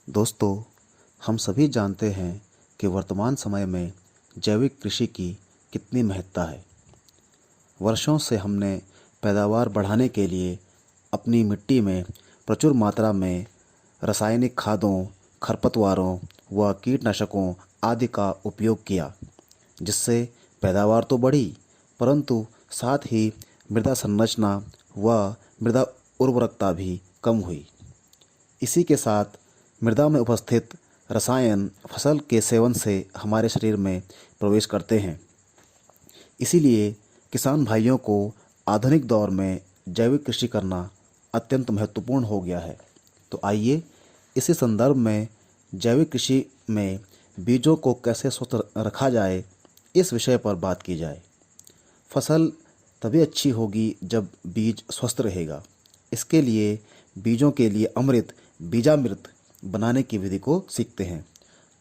दोस्तों, हम सभी जानते हैं कि वर्तमान समय में जैविक कृषि की कितनी महत्ता है। वर्षों से हमने पैदावार बढ़ाने के लिए अपनी मिट्टी में प्रचुर मात्रा में रासायनिक खादों, खरपतवारों व कीटनाशकों आदि का उपयोग किया, जिससे पैदावार तो बढ़ी, परंतु साथ ही मृदा संरचना व मृदा उर्वरकता भी कम हुई। इसी के साथ मृदा में उपस्थित रसायन फसल के सेवन से हमारे शरीर में प्रवेश करते हैं। इसीलिए किसान भाइयों को आधुनिक दौर में जैविक कृषि करना अत्यंत महत्वपूर्ण हो गया है। तो आइए इसी संदर्भ में जैविक कृषि में बीजों को कैसे स्वस्थ रखा जाए, इस विषय पर बात की जाए। फसल तभी अच्छी होगी जब बीज स्वस्थ रहेगा। इसके लिए बीजों के लिए बीजामृत बनाने की विधि को सीखते हैं।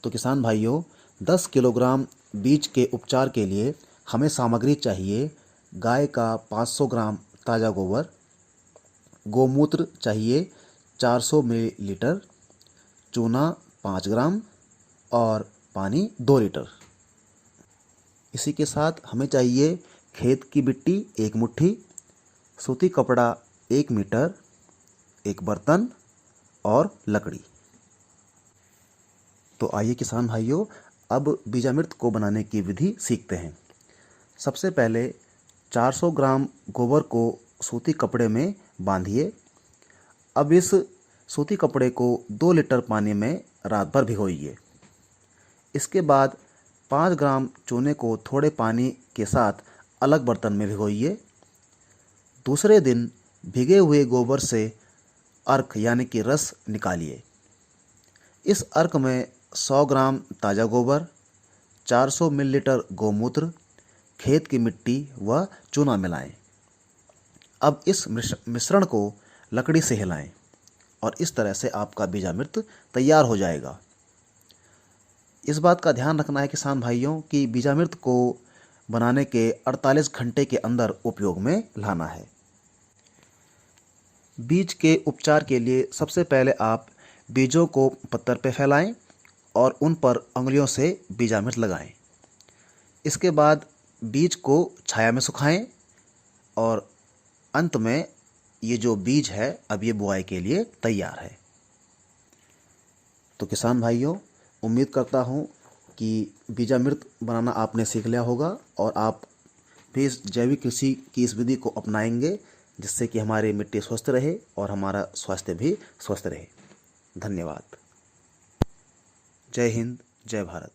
तो किसान भाइयों, 10 किलोग्राम बीज के उपचार के लिए हमें सामग्री चाहिए। गाय का 500 ग्राम ताज़ा गोबर, गोमूत्र चाहिए 400 मिलीलीटर, चूना 5 ग्राम और पानी 2 लीटर। इसी के साथ हमें चाहिए खेत की मिट्टी 1 मुट्ठी, सूती कपड़ा 1 मीटर, एक बर्तन और लकड़ी। तो आइए किसान भाइयों, अब बीजामृत को बनाने की विधि सीखते हैं। सबसे पहले 400 ग्राम गोबर को सूती कपड़े में बांधिए। अब इस सूती कपड़े को 2 लीटर पानी में रात भर भिगोइए। इसके बाद 5 ग्राम चूने को थोड़े पानी के साथ अलग बर्तन में भिगोइए। दूसरे दिन भिगे हुए गोबर से अर्क यानी कि रस निकालिए। इस अर्क में 100 ग्राम ताज़ा गोबर, 400 मिलीलीटर गोमूत्र, खेत की मिट्टी व चूना मिलाएं। अब इस मिश्रण को लकड़ी से हिलाएं और इस तरह से आपका बीजामृत तैयार हो जाएगा। इस बात का ध्यान रखना है किसान भाइयों कि बीजामृत को बनाने के 48 घंटे के अंदर उपयोग में लाना है। बीज के उपचार के लिए सबसे पहले आप बीजों को पत्थर पर फैलाएं और उन पर उंगलियों से बीजामृत लगाएं। इसके बाद बीज को छाया में सुखाएं और अंत में ये जो बीज है अब ये बुआई के लिए तैयार है। तो किसान भाइयों, उम्मीद करता हूँ कि बीजामृत बनाना आपने सीख लिया होगा और आप भी इस जैविक कृषि की इस विधि को अपनाएंगे, जिससे कि हमारी मिट्टी स्वस्थ रहे और हमारा स्वास्थ्य भी स्वस्थ रहे। धन्यवाद। जय हिंद, जय भारत।